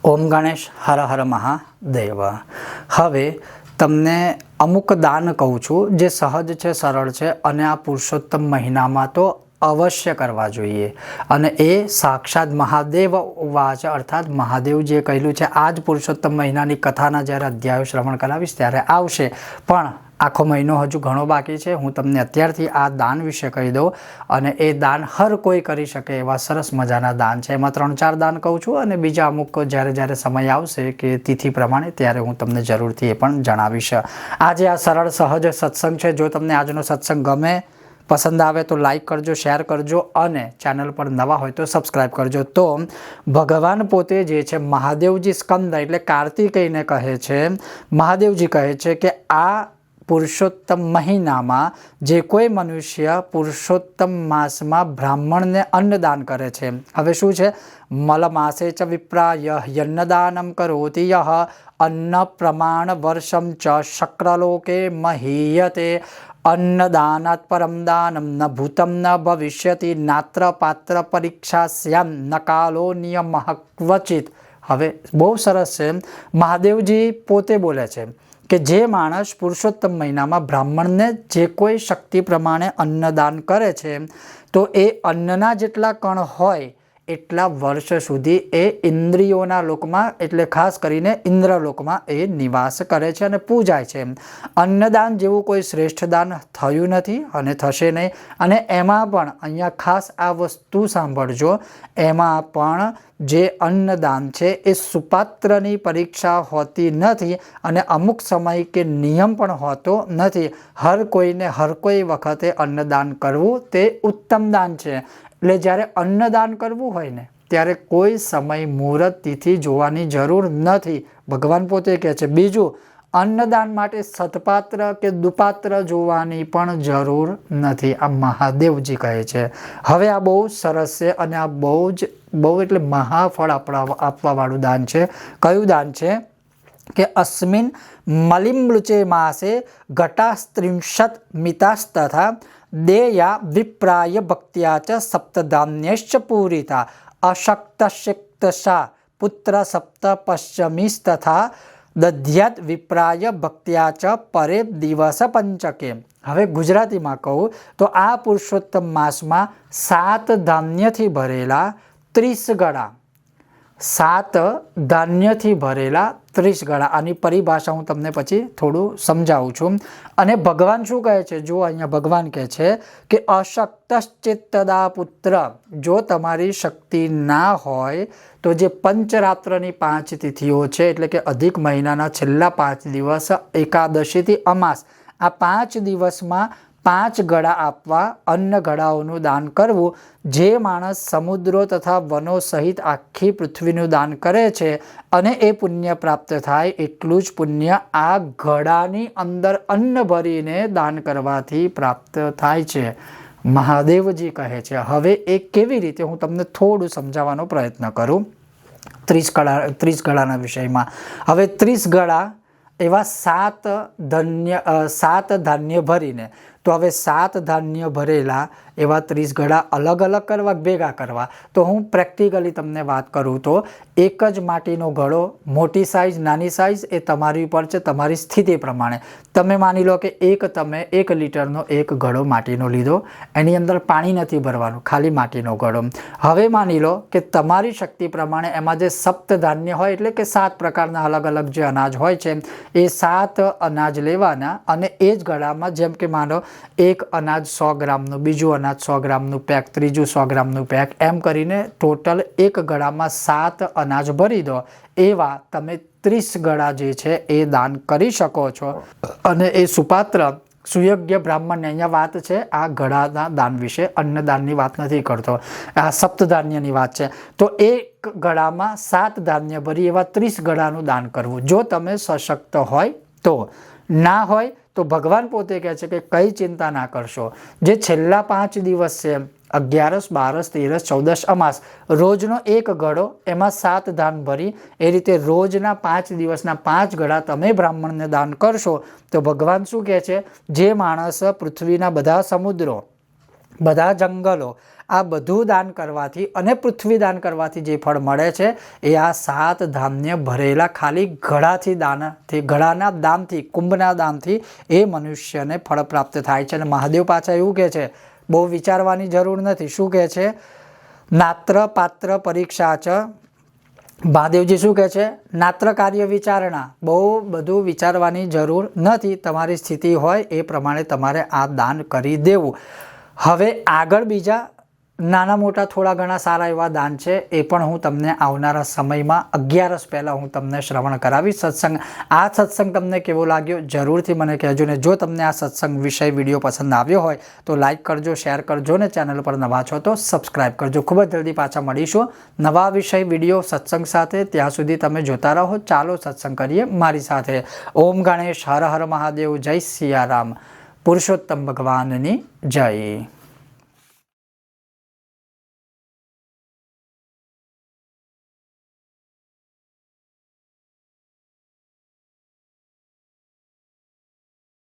ઓમ ગણેશ હર હર મહાદેવ। હવે તમને અમુક દાન કહું છું જે સહજ છે, સરળ છે અને આ પુરુષોત્તમ મહિનામાં તો અવશ્ય કરવા જોઈએ। અને એ સાક્ષાત મહાદેવ વાચ અર્થાત મહાદેવજીએ કહેલું છે। આ જ પુરુષોત્તમ મહિનાની કથાના જ્યારે અધ્યાયો શ્રવણ કરાવીશ ત્યારે આવશે, પણ આખો મહિનો હજુ ઘણો બાકી છે। હું તમને અત્યારથી આ દાન વિશે કહી દઉં, અને એ દાન હર કોઈ કરી શકે એવા સરસ મજાના દાન છે। એમાં 3-4 દાન કહું છું અને બીજા અમુક જ્યારે સમય આવશે કે તિથિ પ્રમાણે ત્યારે હું તમને જરૂરથી એ પણ જણાવીશ। આજે આ સરળ સહજ સત્સંગ છે। જો તમને આજનો સત્સંગ ગમે, પસંદ આવે તો લાઈક કરજો, શેર કરજો અને ચેનલ પર નવા હોય તો સબસ્ક્રાઈબ કરજો। તો ભગવાન પોતે જે છે મહાદેવજી સ્કંદ એટલે કાર્તિકેયને કહે છે, મહાદેવજી કહે છે કે આ પુરુષોત્તમ મહિનામાં જે કોઈ મનુષ્ય પુરુષોત્તમ માસમાં બ્રાહ્મણને અન્નદાન કરે છે, હવે શું છે, મલ માસે ચ વિપ્રાય યન્નદાનમ કરોતિ યહ અન્ન પ્રમાણ વર્ષમ ચ શક્રલોકે મહીયતે અન્નદાનાત પરમ દાનમ ન ભૂતમ ન ભવિષ્યતિ નાત્ર પાત્ર પરીક્ષાસ્યામ ન કાલો નિયમઃ ક્વચિત। હવે બહુ સરસ છે, મહાદેવજી પોતે બોલે છે કે જે માણસ પુરુષોત્તમ મહિનામાં બ્રાહ્મણને જે કોઈ શક્તિ પ્રમાણે અન્નદાન કરે છે તો એ અન્નના જેટલા કણ હોય એટલા વર્ષ સુધી એ ઇન્દ્રિયોના લોકમાં એટલે ખાસ કરીને ઇન્દ્રલોકમાં એ નિવાસ કરે છે અને પૂજાય છે। અન્નદાન જેવું કોઈ શ્રેષ્ઠ દાન થયું નથી અને થશે નહીં। અને એમાં પણ અહીંયા ખાસ આ વસ્તુ સાંભળજો, એમાં પણ જે અન્નદાન છે એ સુપાત્રની પરીક્ષા હોતી નથી અને અમુક સમય કે નિયમ પણ હોતો નથી। હર કોઈને હર કોઈ વખતે અન્નદાન કરવું તે ઉત્તમ દાન છે। એટલે જ્યારે અન્નદાન કરવું હોય ને ત્યારે કોઈ સમય મુહૂર્ત તિથિ જોવાની જરૂર નથી, ભગવાન પોતે કહે છે। બીજું, અન્નદાન માટે સતપાત્ર કે દુપાત્ર જોવાની પણ જરૂર નથી, આ મહાદેવજી કહે છે। હવે આ બહુ સરસ છે અને આ બહુ એટલે મહાફળ આપવાવાળું દાન છે। કયું દાન છે કે અસ્મિન મલિમ્લુચે માસે ઘટાસ્ત્રિંશત મિતાસ્તથા દેયા વિપ્રાય ભક્ત્યા ચ સપ્તધાન્યશ્ચ પૂરિતા અશક્તશક્તશા પુત્ર સપ્ત પશ્ચમીસ્તથા દધ્યત વિપ્રાય ભક્ત્યા ચ પરે દિવસ પંચકે। હવે ગુજરાતીમાં કહું તો આ પુરુષોત્તમ માસમાં 7 ધાન્યથી ભરેલા 30 ગળા, 7 ધાન્યથી ભરેલા 30 ગળા, આની પરિભાષા હું તમને પછી થોડું સમજાવું છું। અને ભગવાન શું કહે છે, જો અહીંયા ભગવાન કહે છે કે અશક્તશ્ચિત્તદા પુત્ર, જો તમારી શક્તિ ના હોય તો જે પંચરાત્રની 5 તિથિઓ છે એટલે કે અધિક મહિનાના છેલ્લા 5 દિવસ એકાદશીથી અમાસ, આ 5 દિવસમાં 5 ગળા આપવા, અન્ન ગળાઓનું દાન કરવું। જે માણસ સમુદ્રો તથા વનો સહિત આખી પૃથ્વીનું દાન કરે છે અને એ પુણ્ય પ્રાપ્ત થાય એટલું જ પુણ્ય આ ગળાની અંદર અન્ન ભરીને દાન કરવાથી પ્રાપ્ત થાય છે, મહાદેવજી કહે છે। હવે એ કેવી રીતે હું તમને થોડું સમજાવવાનો પ્રયત્ન કરું 30 ગળાના વિષયમાં। હવે 30 ગળા એવા 7 ધાન્ય ભરીને, તો હવે 7 ધાન્ય ભરેલા એવા 30 ગળા અલગ અલગ કરવા ભેગા કરવા, તો હું પ્રેક્ટિકલી તમને વાત કરું તો એક જ માટીનો ઘડો, મોટી સાઇઝ નાની સાઇઝ એ તમારી ઉપર છે, તમારી સ્થિતિ પ્રમાણે। તમે માની લો કે તમે 1 લીટરનો એક ઘડો માટીનો લીધો, એની અંદર પાણી નથી ભરવાનું, ખાલી માટીનો ઘડો। હવે માની લો કે તમારી શક્તિ પ્રમાણે એમાં જે સપ્ત ધાન્ય હોય એટલે કે 7 પ્રકારના અલગ અલગ જે અનાજ હોય છે એ 7 અનાજ લેવાના અને એ જ ગળામાં, જેમ કે માનો એક અનાજ 100 ગ્રામનું, બીજું અનાજ 100 ગ્રામનું પેક, ત્રીજું 100 ગ્રામનું પેક, એમ કરીને ટોટલ એક ગળામાં 7 અનાજ ભરી દો। એવા તમે 30 ગળા જે છે એ દાન કરી શકો છો। અને એ સુપાત્ર સુયોગ્ય બ્રાહ્મણને, અહીંયા વાત છે આ ગળાના દાન વિશે, અન્નદાનની વાત નથી કરતો, આ સપ્તધાન્યની વાત છે। તો એક ગળામાં 7 ધાન્ય ભરી એવા 30 ગળાનું દાન કરવું, જો તમે સશક્ત હોય તો। ના હોય તો ભગવાન પોતે કહે છે કે કઈ ચિંતા ના કરશો, જે છેલ્લા 5 દિવસ છે 11, 12, 13, 14 અમાસ, રોજનો એક ગળો, એમાં 7 ધાન ભરી એ રીતે રોજના 5 દિવસના 5 ગળા તમે બ્રાહ્મણને દાન કરશો તો ભગવાન શું કહે છે, જે માણસ પૃથ્વીના બધા સમુદ્રો, બધા જંગલો, આ બધું દાન કરવાથી અને પૃથ્વી દાન કરવાથી જે ફળ મળે છે એ આ 7 ધાન્ય ભરેલા ખાલી ઘડાથી દાનથી, ઘડાના દાનથી, કુંભના દાનથી એ મનુષ્યને ફળ પ્રાપ્ત થાય છે. અને મહાદેવ પાછા એવું કહે છે, બહુ વિચારવાની જરૂર નથી. શું કહે છે? નાત્ર પાત્ર પરીક્ષા છે. મહાદેવજી શું કહે છે? નાત્ર કાર્ય વિચારણા. બહુ બધું વિચારવાની જરૂર નથી. તમારી સ્થિતિ હોય એ પ્રમાણે તમારે આ દાન કરી દેવું. હવે આગળ બીજા નાના મોટા થોડા ઘણા સારા એવા દાન છે, એ પણ હું તમને આવનારા સમયમાં 11 પહેલાં હું તમને શ્રવણ કરાવીશ. સત્સંગ, આ સત્સંગ તમને કેવો લાગ્યો જરૂરથી મને કહેજો. ને જો તમને આ સત્સંગ વિષય વિડીયો પસંદ આવ્યો હોય તો લાઇક કરજો, શેર કરજો, ને ચેનલ પર નવા છો તો સબસ્ક્રાઈબ કરજો. ખૂબ જ જલ્દી પાછા મળીશું નવા વિષય વિડીયો સત્સંગ સાથે. ત્યાં સુધી તમે જોતા રહો. ચાલો સત્સંગ કરીએ મારી સાથે. ઓમ ગણેશ, હર હર મહાદેવ, જય સિયારામ, પુરુષોત્તમ ભગવાનની જય.